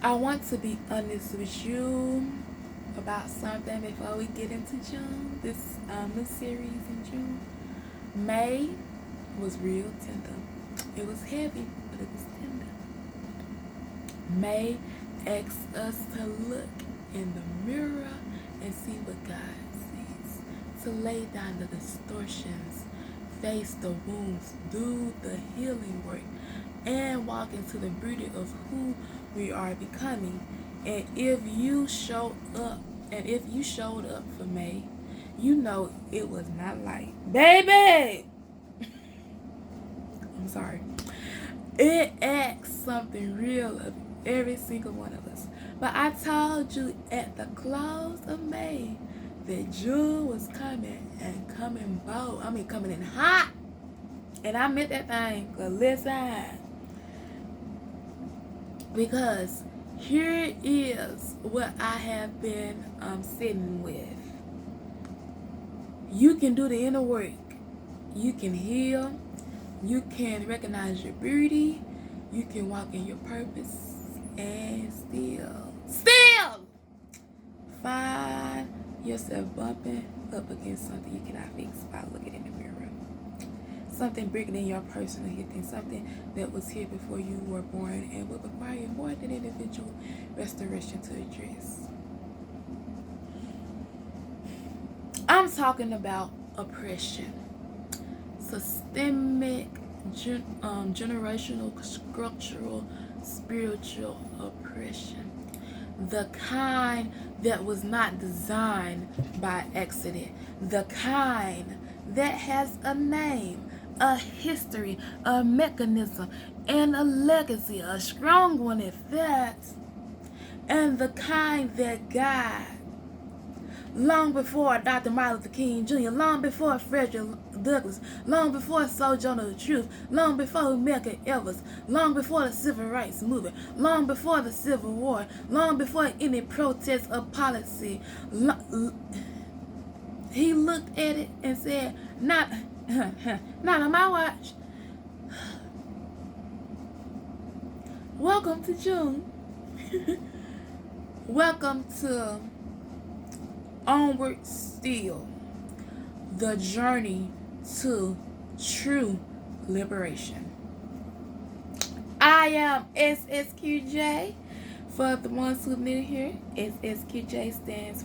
I want to be honest with you about something before we get into June. This new series in June. May was real tender. It was heavy, but it was tender. May asks us to look in the mirror and see what God sees. To lay down the distortions, face the wounds, do the healing work, and walk into the beauty of who we are becoming. And if you showed up, for May, you know it was not light. Baby! I'm sorry. It asks something real of every single one of us. But I told you at the close of May that June was coming and coming bold. I mean, coming in hot. And I meant that thing. Cause listen. Because here is what I have been sitting with. You can do the inner work. You can heal. You can recognize your beauty. You can walk in your purpose. And still find yourself bumping up against something you cannot fix by looking in the mirror. Something bigger than your personal history, something that was here before you were born and will require more than individual restoration to address. I'm talking about oppression, systemic, generational, structural, spiritual oppression. The kind that was not designed by accident. The kind that has a name, a history, a mechanism, and a legacy, a strong one at that. And the kind that God, long before Dr. Martin Luther King Jr., long before Frederick Douglass, long before Sojourner Truth, long before Medgar Evers, long before the Civil Rights Movement, long before the Civil War, long before any protest of policy, he looked at it and said, not on my watch. Welcome to June. Welcome to Onward Still, the journey to true liberation. I am SSQJ. For the ones who are new here, SSQJ stands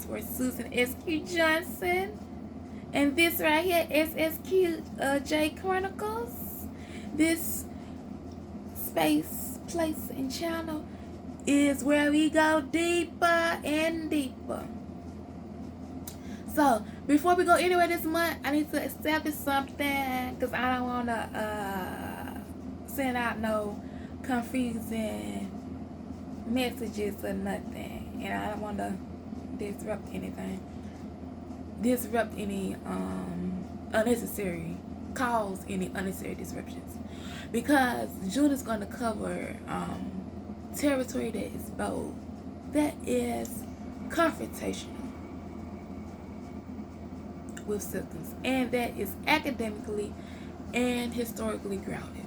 for Susan S.Q. Johnson. And this right here, SSQJ Chronicles. This space, place, and channel is where we go deeper and deeper. So, before we go anywhere this month, I need to establish something because I don't want to send out no confusing messages or nothing. And I don't want to disrupt any cause any unnecessary disruptions. Because June is going to cover territory that is bold, that is confrontational with systems, and that is academically and historically grounded.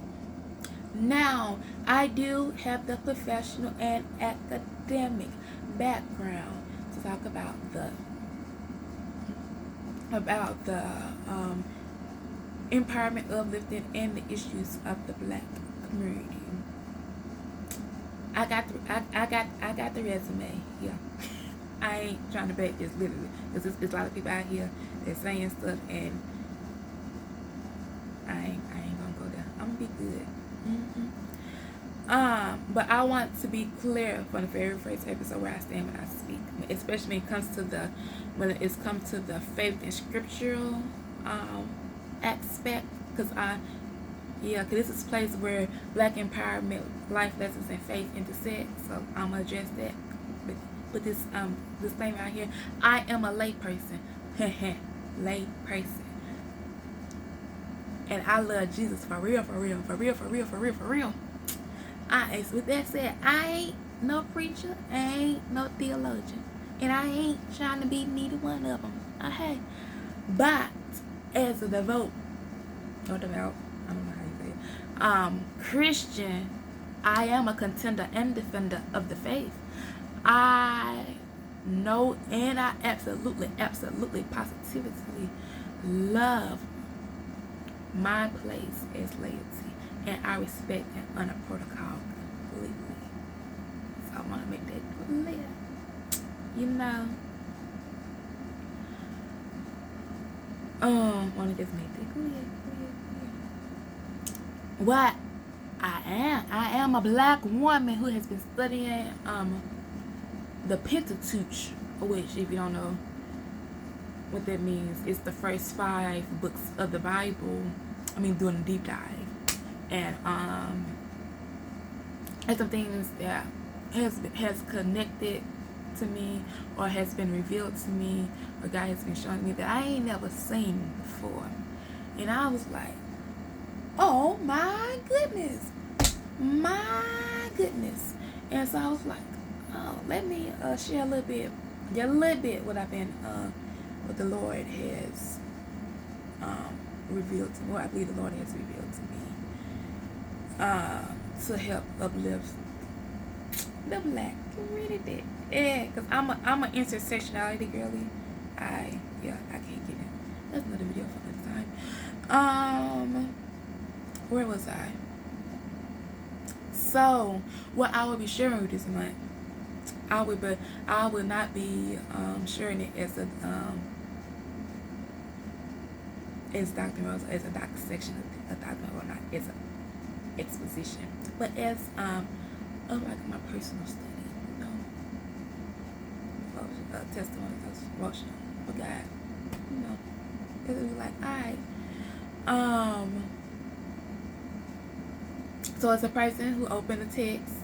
Now, I do have the professional and academic background to talk about the empowerment, uplifting, and the issues of the Black community. I got the resume. Yeah, I ain't trying to back this literally, because there's a lot of people out here that's saying stuff, and I ain't gonna go there. I'm gonna be good. But I want to be clear from the very first episode where I stand when I speak, especially when it comes to the faith and scriptural aspect, because this is a place where Black empowerment, life lessons, and faith intersect. So I'm gonna address that with this thing right here. I am a lay person, lay person, and I love Jesus for real. With that said, I ain't no preacher, I ain't no theologian, and I ain't trying to be neither one of them. Okay, but as a devout, I don't know how you say it, Christian I am a contender and defender of the faith. I know and I absolutely, positively love my place as laity. And I respect and honor protocol completely. So I want to make that clear. You know. Want to just make that clear. What I am a black woman who has been studying the Pentateuch, which, if you don't know what that means, it's the first 5 books of the Bible. I mean, doing a deep dive, and some things that has connected to me, or has been revealed to me, or God has been showing me that I ain't never seen before, and I was like, oh my goodness, and so I was like, oh, let me share a little bit what I've been, what the Lord has revealed to me, what I believe the Lord has revealed to me, to help uplift the black community. Yeah, because I'm a intersectionality girly. I can't get it. That's another video for another time. Where was I? So, what I will be sharing with this month, I will not be sharing it as a as Dr. Rose, as a dissection of Dr. or not as an exposition, but as like my personal study, you know, testimony, devotion for God, you know, because it was like, so as a person who opened the text,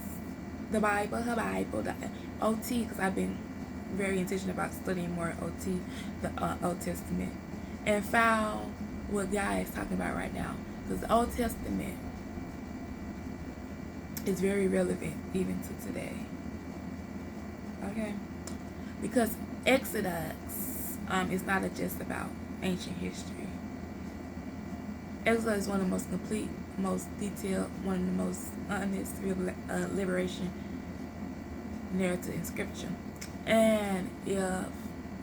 the Bible, the OT, because I've been very intentional about studying more OT, the Old Testament, and found what God is talking about right now. Because the Old Testament is very relevant even to today. Okay? Because Exodus is not just about ancient history. Exodus is one of the most complete, most detailed, one of the most honest liberation narrative in scripture. And if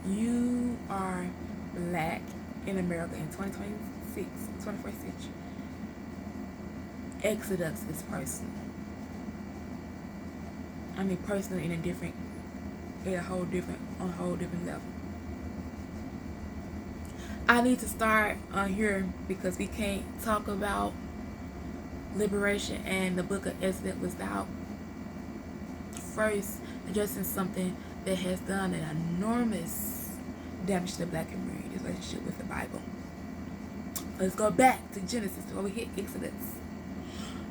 you are black in America in 2026, 21st century, Exodus is personal. I mean, personal in on a whole different level. I need to start on here because we can't talk about liberation and the book of Exodus without first addressing something that has done an enormous damage to the black community's relationship with the Bible. Let's go back to Genesis before we hit Exodus.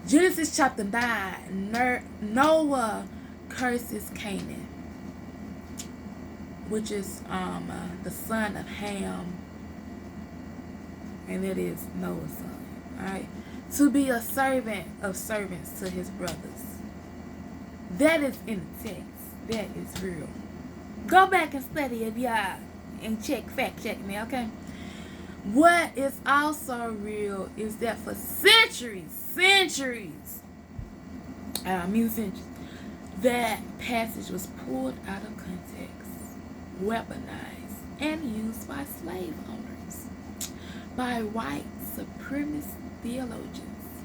Genesis chapter 9, Noah curses Canaan, which is the son of Ham, and that is Noah's son. Alright? To be a servant of servants to his brothers. That is in the text. That is real. Go back and study it, y'all, and fact check me, okay? What is also real is that for centuries, that passage was pulled out of context, weaponized, and used by slave owners, by white supremacist theologians,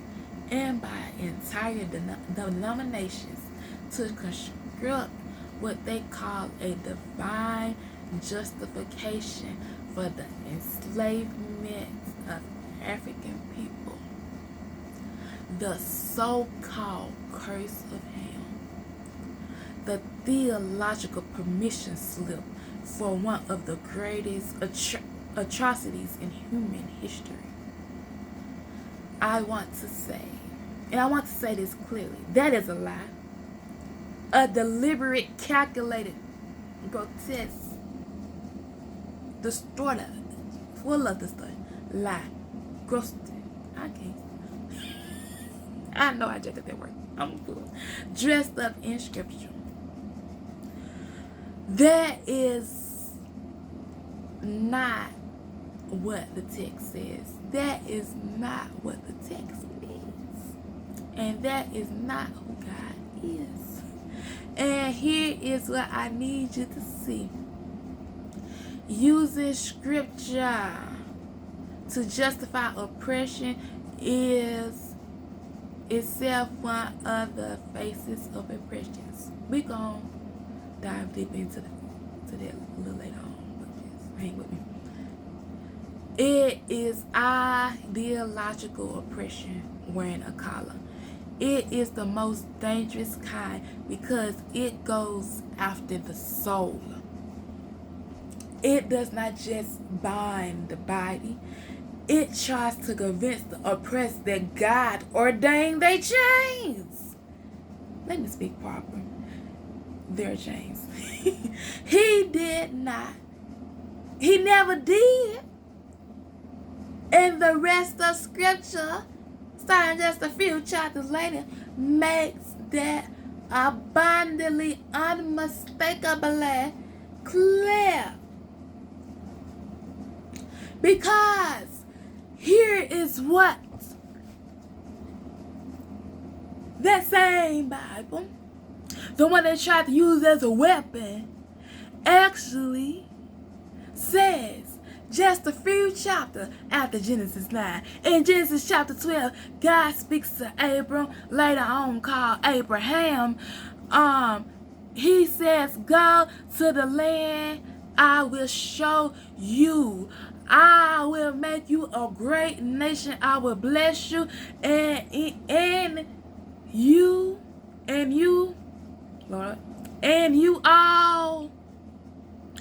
and by entire denominations to construct what they call a divine justification for the enslavement of African people. The so-called curse of Ham. The theological permission slip for one of the greatest atrocities in human history. I want to say this clearly, that is a lie. A deliberate, calculated, grotesque, distorted, full of distortion, lie, gross. I can't. I know I just did that word. I'm a fool. Dressed up in scripture. That is not what the text says. That is not what the text means. And that is not who God is. And here is what I need you to see. Using scripture to justify oppression is itself one of the faces of oppressions. We're going to dive deep into that a little later on. But just hang with me. It is ideological oppression wearing a collar. It is the most dangerous kind because it goes after the soul. It does not just bind the body. It tries to convince the oppressed that God ordained their chains. Let me speak proper. Their chains. He did not. He never did. And the rest of scripture, starting just a few chapters later, makes that abundantly, unmistakably clear. Because here is what that same Bible, the one they tried to use as a weapon, actually says just a few chapters after Genesis 9. In Genesis chapter 12, God speaks to Abram, later on called Abraham. He says, go to the land I will show you. I will make you a great nation. I will bless you, and you, Lord, and you all,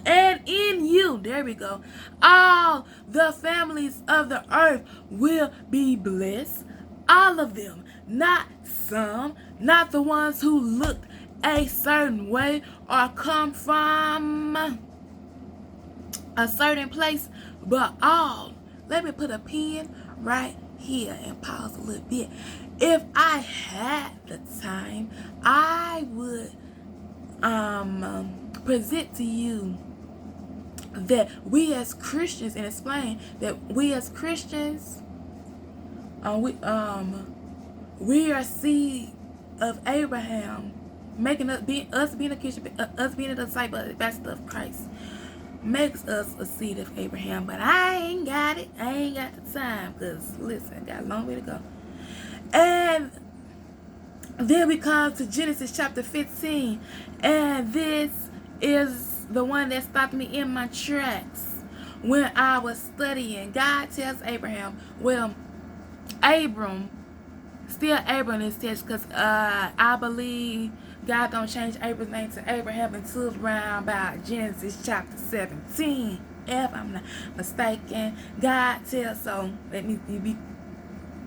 and in you, there we go, all the families of the earth will be blessed. All of them, not some, not the ones who looked a certain way or come from a certain place, but all. Let me put a pin right here and pause a little bit. If I had the time, I would present to you that we as Christians, and explain that we as Christians, we are seed of Abraham, making us being a Christian, us being a disciple, a ambassador of Christ, makes us a seed of Abraham. But I ain't got it. I ain't got the time, because listen, I got a long way to go. And then we come to Genesis chapter 15, and this is the one that stopped me in my tracks when I was studying. God tells Abraham, well, Abram, still Abram is text, because I believe God don't change Abram's name to Abraham until around about Genesis chapter 17, if I'm not mistaken. God tells, so let me be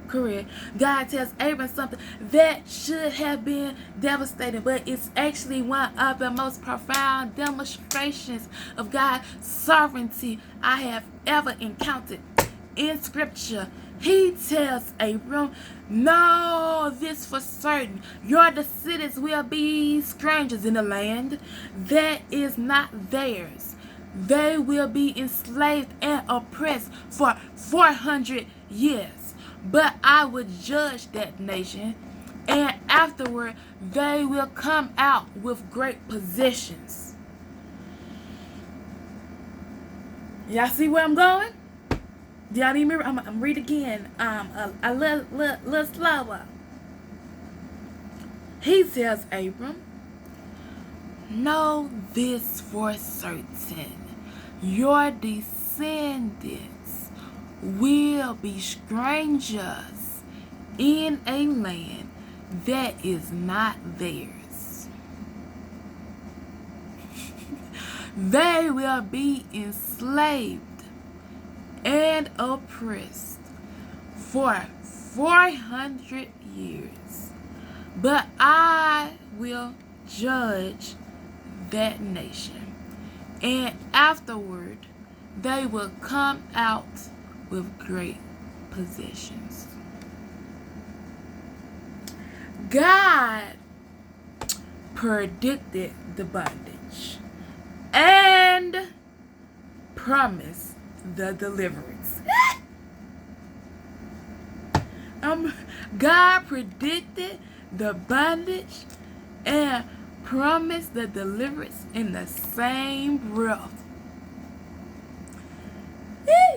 correct, God tells Abram something that should have been devastating, but it's actually one of the most profound demonstrations of God's sovereignty I have ever encountered in scripture. He tells Abram, know this for certain, your descendants will be strangers in the land that is not theirs. They will be enslaved and oppressed for 400 years. But I will judge that nation, and afterward they will come out with great possessions. Y'all see where I'm going? Y'all need me? I'm read again. A little slower. He tells Abram, know this for certain, your descendants will be strangers in a land that is not theirs. They will be enslaved and oppressed for 400 years. But I will judge that nation, and afterward they will come out with great possessions. God predicted the bondage and promised the deliverance. God predicted the bondage and promised the deliverance in the same breath.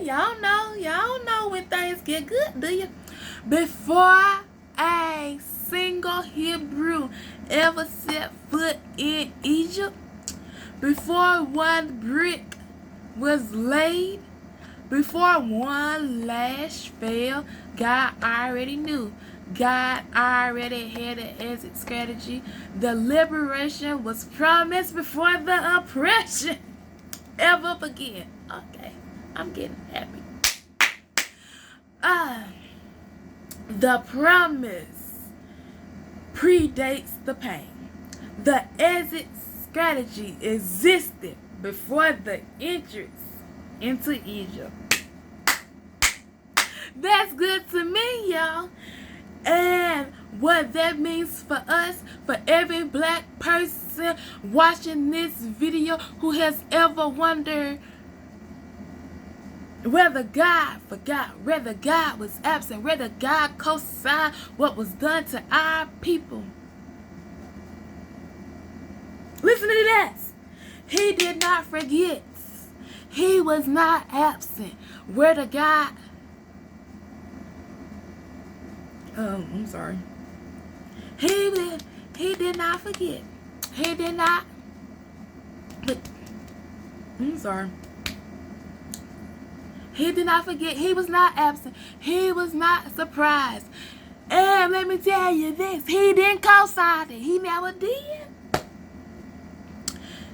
Y'all know when things get good, do you? Before a single Hebrew ever set foot in Egypt, before one brick was laid, before one lash fell, God already knew. God already had an exit strategy. The liberation was promised before the oppression ever began. Okay, I'm getting happy. The promise predates the pain. The exit strategy existed before the entrance into Egypt. That's good to me, y'all. And what that means for us, for every black person watching this video who has ever wondered whether God forgot, whether God was absent, whether God co-signed what was done to our people. Listen to this. He did not forget. He was not absent. Whether God... I'm sorry. He did not forget. He did not... I'm sorry. He did not forget. He was not absent. He was not surprised. And let me tell you this. He didn't co-sign it. He never did.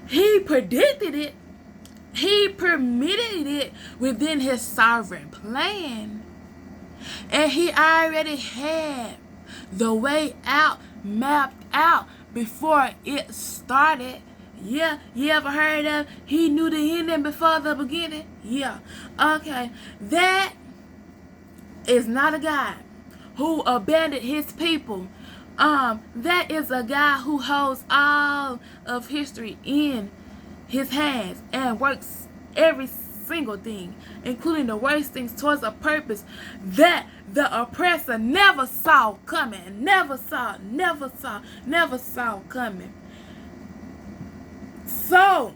He predicted it. He permitted it within his sovereign plan. And he already had the way out mapped out before it started. Yeah, you ever heard of he knew the ending before the beginning? Yeah. Okay. That is not a God who abandoned his people. That is a God who holds all of history in his hands and works every single thing, including the worst things, towards a purpose that the oppressor never saw coming. Never saw coming. So,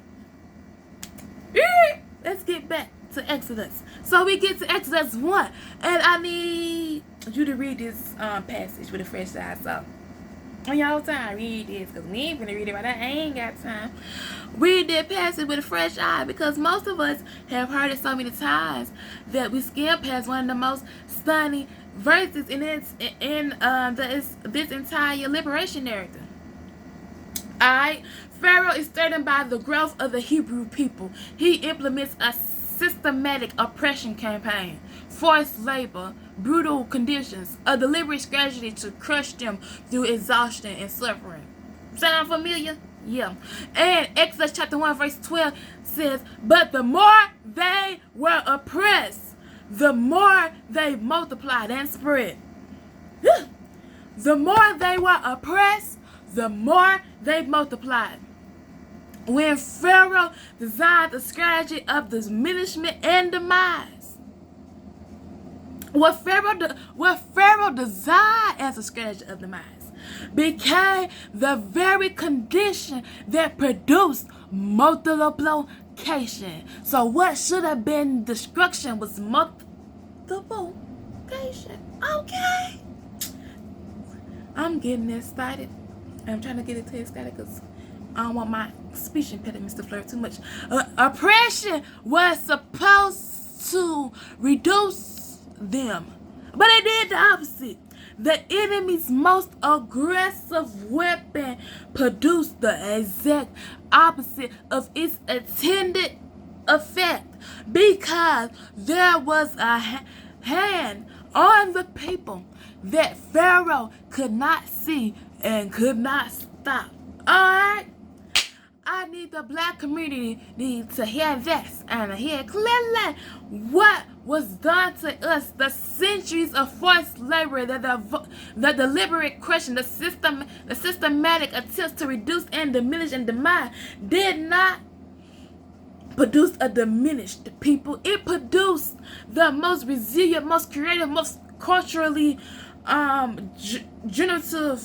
let's get back to Exodus. So we get to Exodus 1. And I need you to read this passage with a fresh eye. So, on y'all time, read this. Because we ain't going to read it right now. I ain't got time. Read that passage with a fresh eye. Because most of us have heard it so many times that we skim past one of the most stunning verses in this entire liberation narrative. Alright? Pharaoh is threatened by the growth of the Hebrew people. He implements a systematic oppression campaign, forced labor, brutal conditions, a deliberate strategy to crush them through exhaustion and suffering. Sound familiar? Yeah. And Exodus chapter 1 verse 12 says, but the more they were oppressed, the more they multiplied and spread. The more they were oppressed, the more they multiplied. When Pharaoh designed the strategy of diminishment and demise, what Pharaoh designed as a strategy of demise became the very condition that produced multiplication. So what should have been destruction was multiplication. Okay. I'm getting excited. I'm trying to get it to excited because I don't want my speech impediments to flirt too much. Oppression was supposed to reduce them, but it did the opposite. The enemy's most aggressive weapon produced the exact opposite of its intended effect, because there was a hand on the people that Pharaoh could not see and could not stop. Alright? I need the black community to hear this and hear clearly what was done to us. The centuries of forced labor, the deliberate crushing, the systematic attempts to reduce and diminish and demise did not produce a diminished people. It produced the most resilient, most creative, most culturally generative,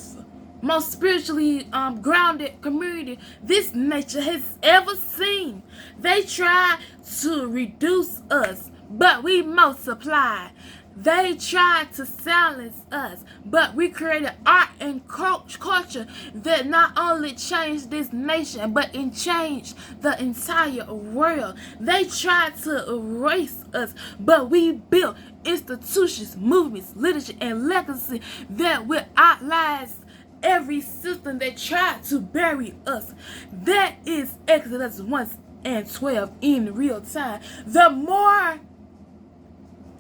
most spiritually grounded community this nature has ever seen. They try to reduce us, but we multiply. They tried to silence us, but we created art and culture that not only changed this nation, but it changed the entire world. They tried to erase us, but we built institutions, movements, literature, and legacy that will outlast every system that tried to bury us. That is Exodus 1 and 12 in real time. The more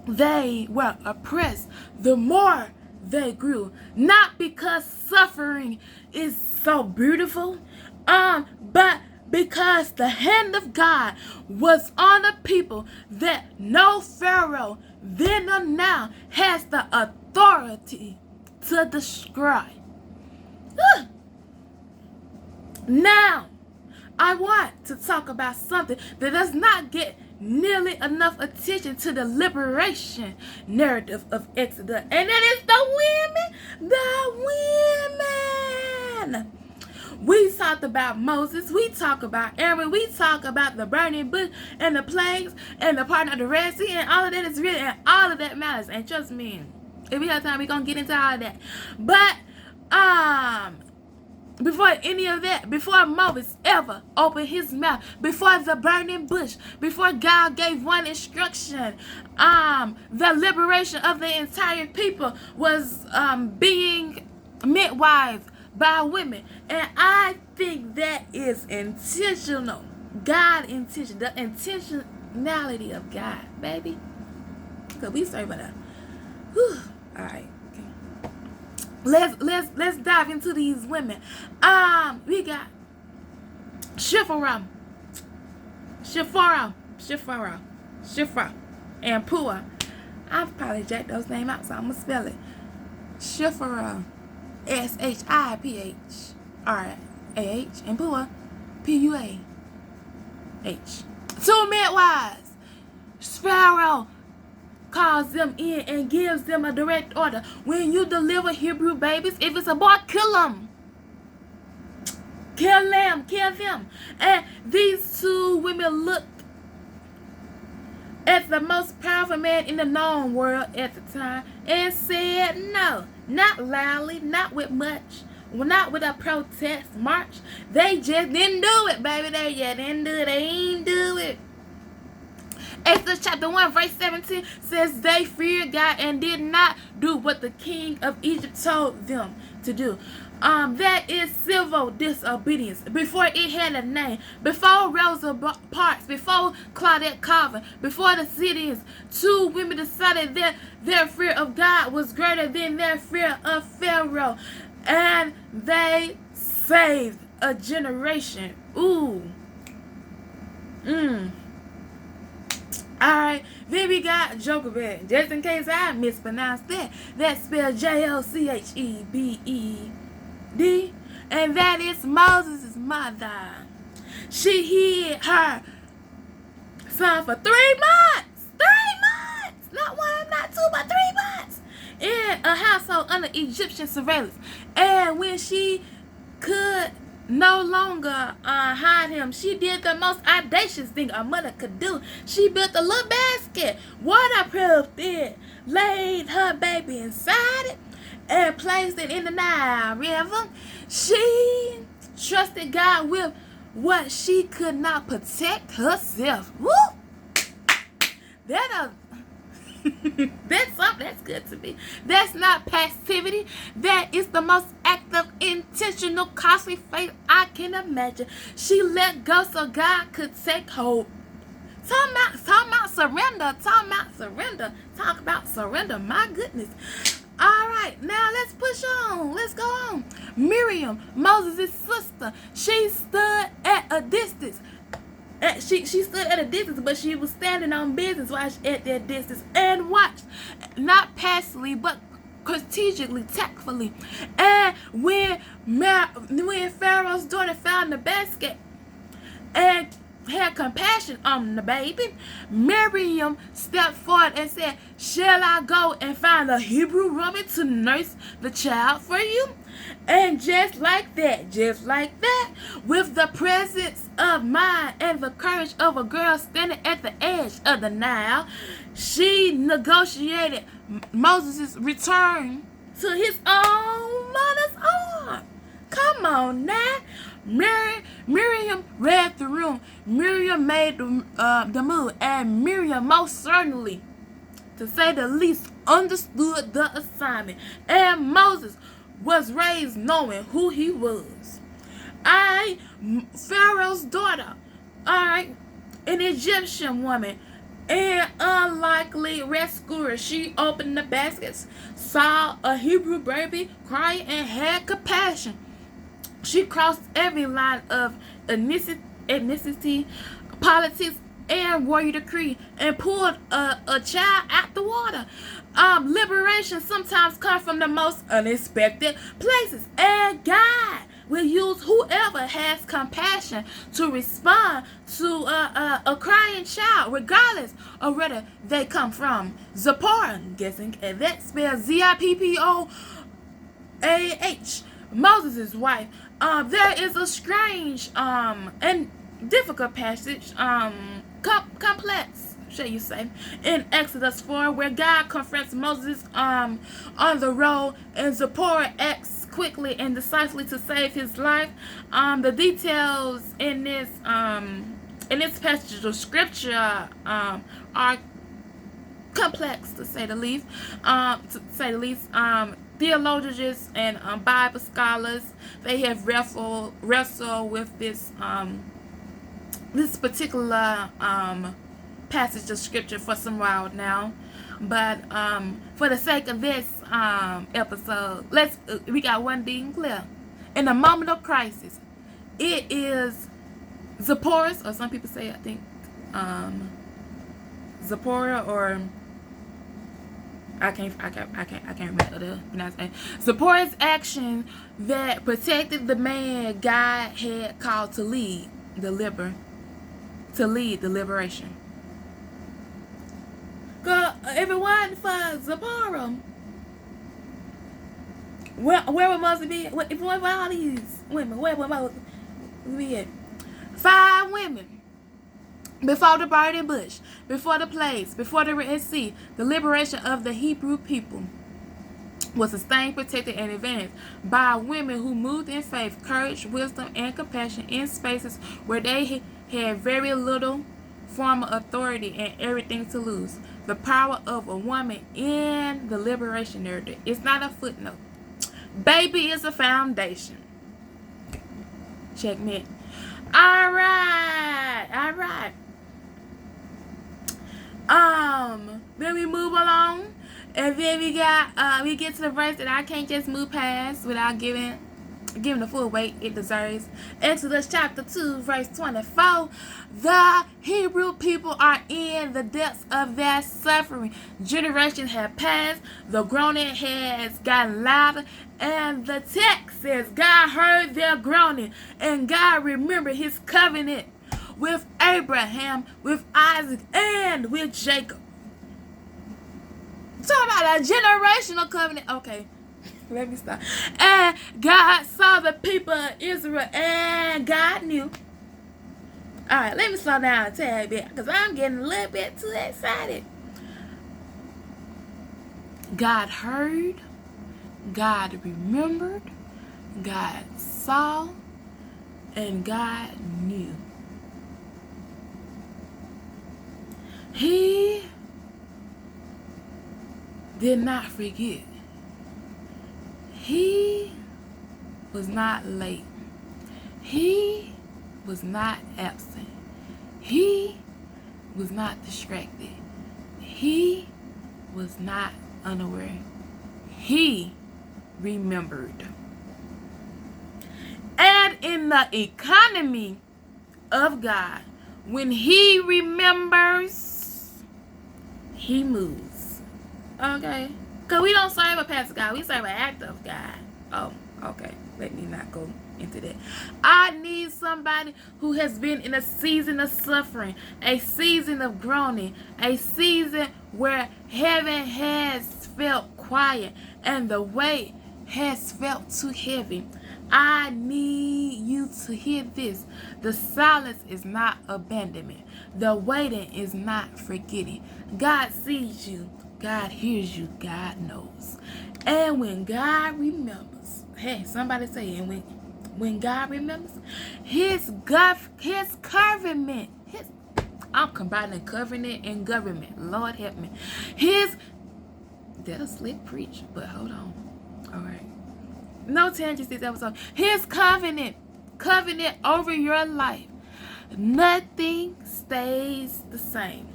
they were oppressed, the more they grew. Not because suffering is so beautiful, but because the hand of God was on a people that no Pharaoh then or now has the authority to destroy. Now, I want to talk about something that does not get nearly enough attention to the liberation narrative of Exodus, and that is the women. We talked about Moses, we talk about Aaron, we talk about the burning bush and the plagues and the part of the Red Sea, and all of that is real, and all of that matters. And trust me, if we have time, we're gonna get into all of that. But before any of that, before Moses ever opened his mouth, before the burning bush, before God gave one instruction, the liberation of the entire people was being midwifed by women. And I think that is intentional. God intention, the intentionality of God, baby. Because we serve it. All right. Let's dive into these women. We got Shiphrah, and Puah. I probably jacked those names out, so I'm gonna spell it. Shiphrah, Shiphrah, and Puah, Puah. Two midwives. Pharaoh calls them in and gives them a direct order. When you deliver Hebrew babies, if it's a boy, kill them. Kill them. And these two women looked at the most powerful man in the known world at the time and said no. Not loudly, not with much, not with a protest march. They just didn't do it, baby. They didn't do it. They ain't do it. Exodus chapter 1 verse 17 says they feared God and did not do what the king of Egypt told them to do. That is civil disobedience. Before it had a name, before Rosa Parks, before Claudette Colvin, before the Syrians, two women decided that their fear of God was greater than their fear of Pharaoh, and they saved a generation. Alright, then we got Jochebed. Just in case I mispronounced that. That's spelled Jochebed. And that is Moses' mother. She hid her son for 3 months. 3 months! Not 1, not 2, but 3 months. In a household under Egyptian surveillance. And when she could no longer hide him, she did the most audacious thing a mother could do. She built a little basket, waterproofed it, laid her baby inside it, and placed it in the Nile River. She trusted God with what she could not protect herself. Woo! That's something that's good to me. That's not passivity. That is the most active, intentional, costly faith I can imagine. She let go so God could take hold. Talk about surrender. Talk about surrender. My goodness. All right, now let's push on. Let's go on. Marion, Moses' sister. She stood at a distance. She stood at a distance, but she was standing on business while at that distance and watched, not passively, but strategically, tactfully. And when Pharaoh's daughter found the basket, and had compassion on the baby, Marion stepped forward and said, "Shall I go and find a Hebrew woman to nurse the child for you?" And just like that, with the presence of mind and the courage of a girl standing at the edge of the Nile, she negotiated Moses' return to his own mother's arm. Come on now. Miriam read the room. Miriam made the move. And Miriam most certainly, to say the least, understood the assignment. And Moses was raised knowing who he was. Pharaoh's daughter, an Egyptian woman, an unlikely rescuer. She opened the baskets, saw a Hebrew baby crying, and had compassion. She crossed every line of ethnicity, politics, and warrior decree, and pulled a child out the water. Liberation sometimes comes from the most unexpected places, and God will use whoever has compassion to respond to a crying child, regardless of where they come from. Zipporah, guessing, and that spells Zippoah, Moses' wife. There is a strange and difficult passage, complex, shall you say, in Exodus 4, where God confronts Moses on the road, and Zipporah acts quickly and decisively to save his life. The details in this passage of scripture are complex, to say the least. Theologians and Bible scholars, they have wrestled with this particular passage of scripture for some while now. But for the sake of this episode, we got one thing clear. In a moment of crisis, it is Zipporah's, or some people say, I think, Zipporah, or I can't remember the pronunciation. Zipporah's action that protected the man God had called to lead the liberation. If it wasn't for Zipporah, where would Moses be? If it wasn't for all these women, where would Moses be at? 5 women. Before the burning bush, before the plagues, before the Red Sea, the liberation of the Hebrew people was sustained, protected, and advanced by women who moved in faith, courage, wisdom, and compassion in spaces where they had very little formal authority and everything to lose. The power of a woman in the liberation narrative. It's not a footnote. Baby is a foundation. Checkmate. All right. Then we move along, and then we get to the verse that I can't just move past without giving the full weight it deserves. Exodus chapter 2, verse 24. The Hebrew people are in the depths of their suffering. Generations have passed. The groaning has gotten louder. And the text says God heard their groaning, and God remembered his covenant with Abraham, with Isaac, and with Jacob. Talk about a generational covenant. Okay, let me stop. And God saw the people of Israel, and God knew. All right, let me slow down a tad bit, because I'm getting a little bit too excited. God heard, God remembered, God saw, and God knew. He did not forget. He was not late. He was not absent. He was not distracted. He was not unaware. He remembered. And in the economy of God, when he remembers, he moves. Okay? Because we don't serve a passive God. We serve an active God. Oh, okay. Let me not go into that. I need somebody who has been in a season of suffering, a season of groaning, a season where heaven has felt quiet and the weight has felt too heavy. I need you to hear this. The silence is not abandonment. The waiting is not forgetting. God sees you. God hears you. God knows. And when God remembers, hey, somebody say, and when God remembers, his covenant, I'm combining covenant and government. Lord help me. That's slick preach, but hold on. All right. No tangents this episode. His covenant over your life. Nothing stays the same.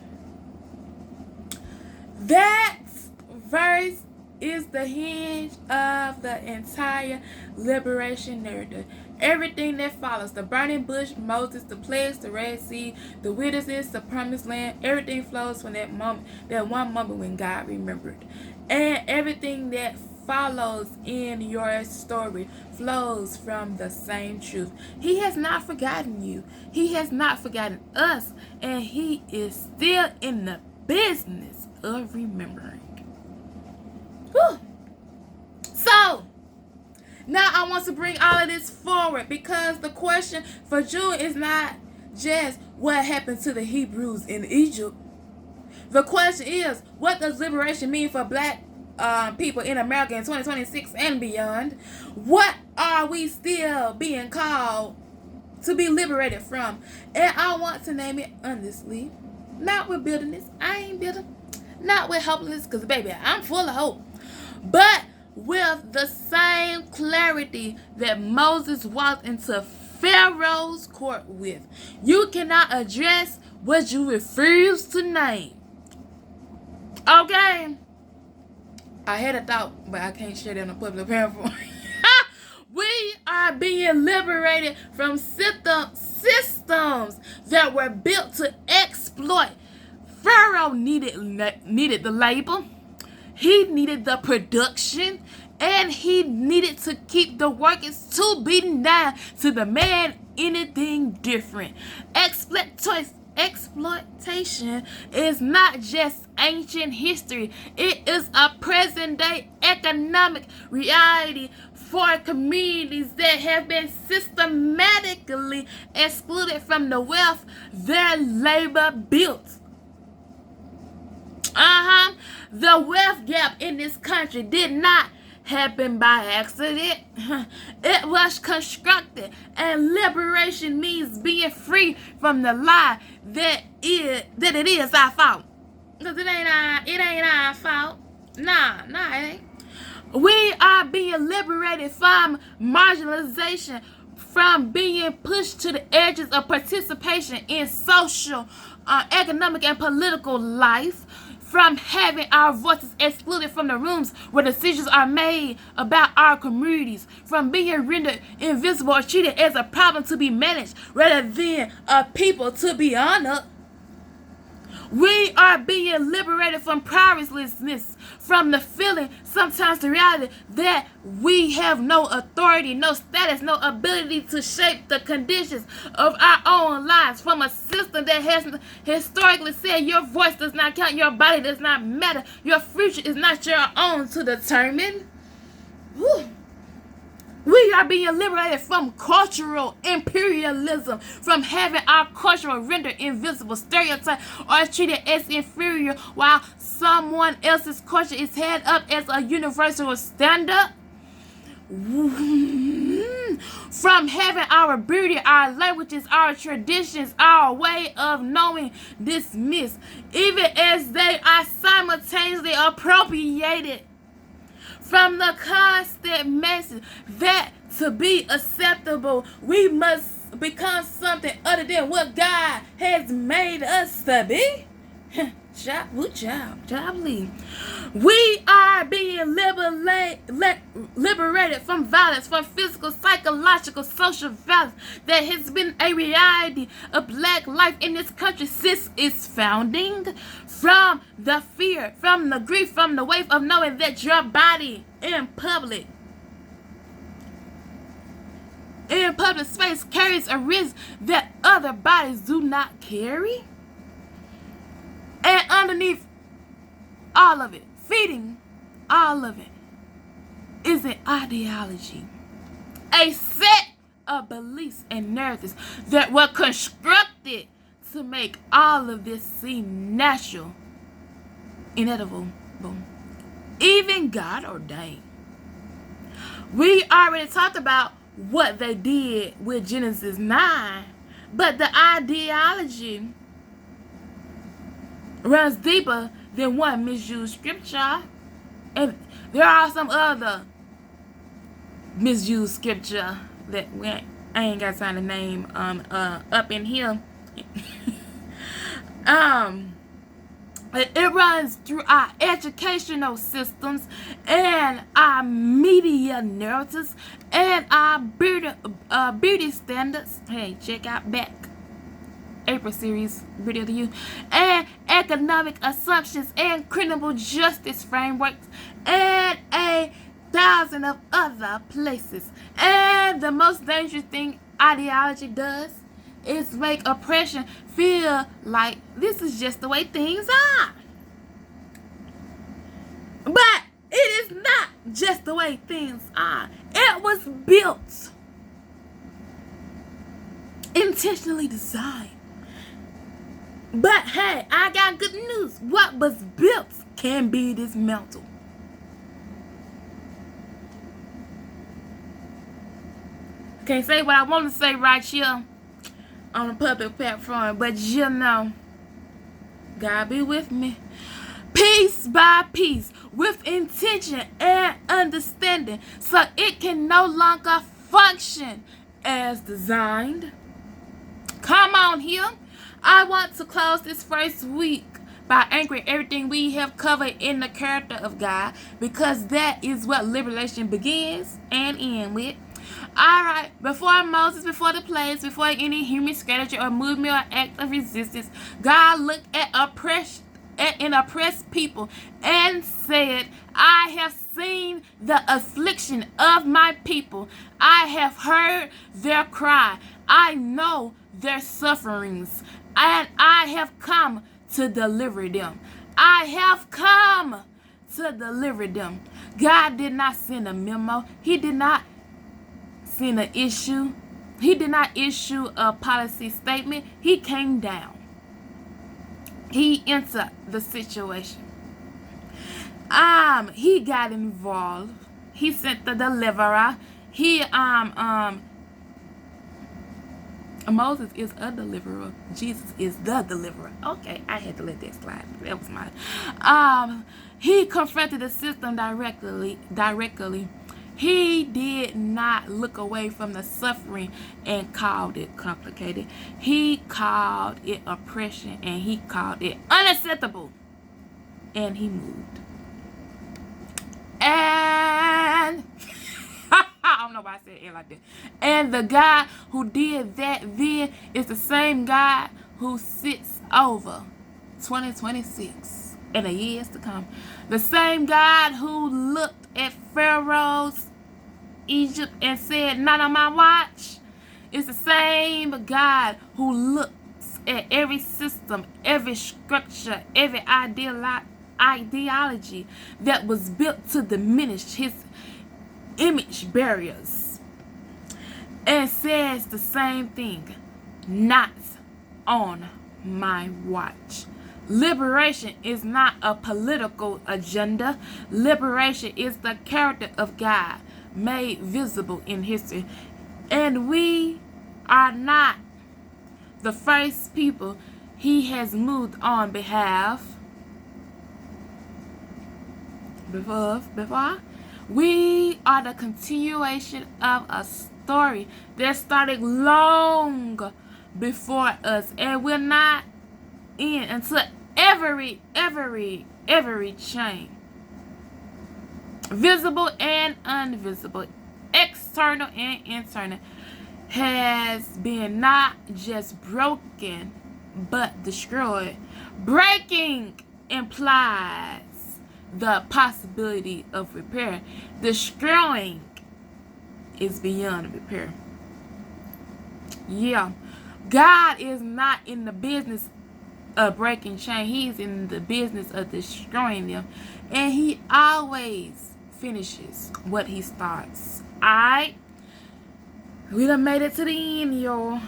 That verse is the hinge of the entire liberation narrative. Everything that follows, the burning bush, Moses, the plagues, the Red Sea, the wilderness, the promised land, everything flows from that moment, that one moment when God remembered. And everything that follows in your story flows from the same truth. He has not forgotten you. He has not forgotten us. And he is still in the business of remembering. Whew. So, now I want to bring all of this forward because the question for June is not just what happened to the Hebrews in Egypt. The question is, what does liberation mean for black people in America in 2026 and beyond? What are we still being called to be liberated from? And I want to name it honestly. Not with bitterness. I ain't bitter. Not with hopelessness, because baby, I'm full of hope. But with the same clarity that Moses walked into Pharaoh's court with. You cannot address what you refuse to name. Okay? I had a thought, but I can't share that on a public platform. We are being liberated from systems that were built to exploit. Pharaoh needed the labor. He needed the production. And he needed to keep the workers too beaten down to demand anything different. Exploitation is not just ancient history. It is a present-day economic reality for communities that have been systematically excluded from the wealth their labor built. The wealth gap in this country did not happen by accident. It was constructed, and liberation means being free from the lie that it is our fault. Because it ain't our fault. Nah, it ain't. We are being liberated from marginalization, from being pushed to the edges of participation in social, economic, and political life, from having our voices excluded from the rooms where decisions are made about our communities, from being rendered invisible or treated as a problem to be managed rather than a people to be honored. We are being liberated from powerlessness, from the feeling, sometimes the reality, that we have no authority, no status, no ability to shape the conditions of our own lives, from a system that has historically said your voice does not count, your body does not matter, your future is not your own to determine. Whew. We are being liberated from cultural imperialism, from having our culture rendered invisible, stereotyped, or treated as inferior, while someone else's culture is held up as a universal standard. From having our beauty, our languages, our traditions, our way of knowing dismissed, even as they are simultaneously appropriated. From the constant message that to be acceptable, we must become something other than what God has made us to be. We are being liberated from violence, from physical, psychological, social violence that has been a reality of black life in this country since its founding. From the fear, from the grief, from the wave of knowing that your body in public in public space carries a risk that other bodies do not carry. And underneath all of it, feeding all of it, is an ideology, a set of beliefs and narratives that were constructed to make all of this seem natural, inevitable, even God ordained. We already talked about what they did with Genesis 9, but the ideology runs deeper than one misused scripture. And there are some other misused scripture that I ain't got time to name up in here. It runs through our educational systems and our media narratives and our beauty standards. Hey, check out back April series video to you, and economic assumptions and criminal justice frameworks and 1,000 of other places. And the most dangerous thing ideology does is make oppression feel like this is just the way things are. But it is not just the way things are. It was built, intentionally designed. But hey, I got good news. What was built can be dismantled. Can't say what I want to say right here on a public platform, but you know, God be with me. Piece by piece, with intention and understanding, so it can no longer function as designed. Come on here. I want to close this first week by anchoring everything we have covered in the character of God, because that is what liberation begins and ends with. Alright, before Moses, before the plagues, before any human strategy or movement or act of resistance, God looked at an oppressed people and said, I have seen the affliction of my people. I have heard their cry. I know their sufferings, and I have come to deliver them. I have come to deliver them. God did not send a memo. He did not send an issue. He did not issue a policy statement. He came down. He entered the situation. He got involved. He sent the deliverer. Moses is a deliverer. Jesus is the deliverer. Okay, I had to let that slide. That was mine. He confronted the system directly. He did not look away from the suffering and called it complicated. He called it oppression, and he called it unacceptable. And he moved. And I don't know why I said it like that. And the God who did that then is the same God who sits over 2026 and the years to come. The same God who looked at Pharaoh's Egypt and said, not on my watch, is the same God who looks at every system, every structure, every ideology that was built to diminish his image barriers, and says the same thing, not on my watch. Liberation is not a political agenda. Liberation is the character of God made visible in history. And we are not the first people he has moved on behalf. Before. We are the continuation of a story that started long before us, and will not end until every chain, visible and invisible, external and internal, has been not just broken but destroyed. Breaking implies the possibility of repair. Destroying is beyond repair. Yeah. God is not in the business of breaking chain. He's in the business of destroying them. And he always finishes what he starts. Alright? We done made it to the end, y'all.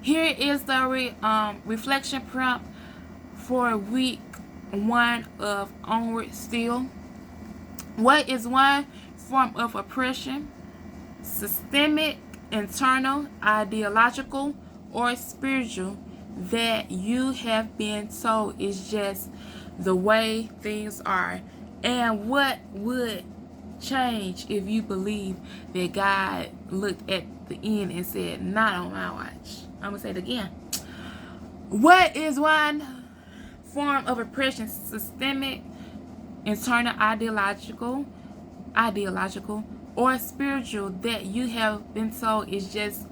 Here is the reflection prompt for week 1 of Onward Still. What is one form of oppression? Systemic, internal, ideological, or spiritual that you have been told is just the way things are? And what would change if you believe that God looked at the end and said, not on my watch? I'm going to say it again. What is one form of oppression? Systemic, internal, ideological, or spiritual that you have been told is just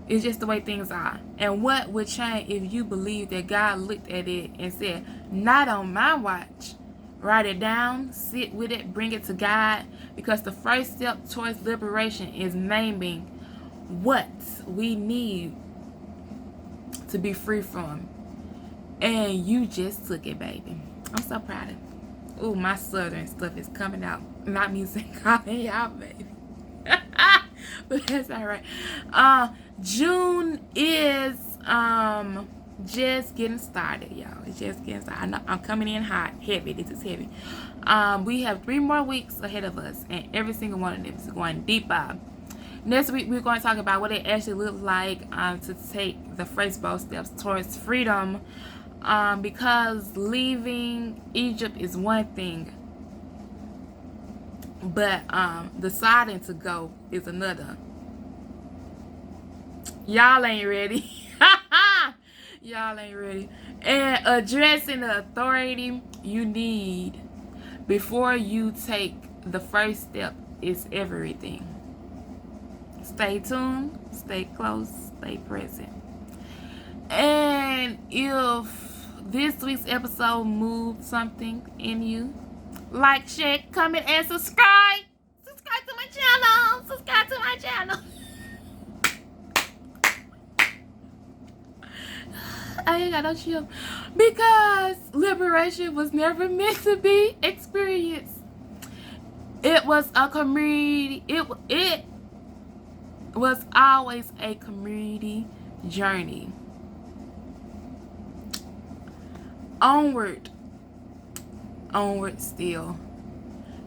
the way things are? And what would change if you believe that God looked at it and said, not on my watch? Write it down, sit with it, bring it to God, because the first step towards liberation is naming what we need to be free from. And you just took it, baby. I'm so proud of you. Ooh, my southern stuff is coming out. Not me saying calling y'all, baby. But that's alright. June is just getting started, y'all. It's just getting started. I know I'm coming in hot, heavy. This is heavy. We have 3 more weeks ahead of us, and every single one of them is going deeper. Next week, we're going to talk about what it actually looks like to take the first bold steps towards freedom. Because leaving Egypt is one thing, but deciding to go is another. Y'all ain't ready. Y'all ain't ready. And addressing the authority you need before you take the first step is everything. Stay tuned, stay close, stay present. And if this week's episode moved something in you, like, share, comment, and subscribe. Subscribe to my channel. Subscribe to my channel. I ain't got no chill. Because liberation was never meant to be experienced. It was a community. It was always a community journey. Onward still.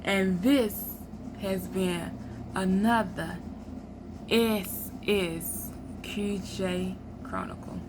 And this has been another SSQJ Chronicle.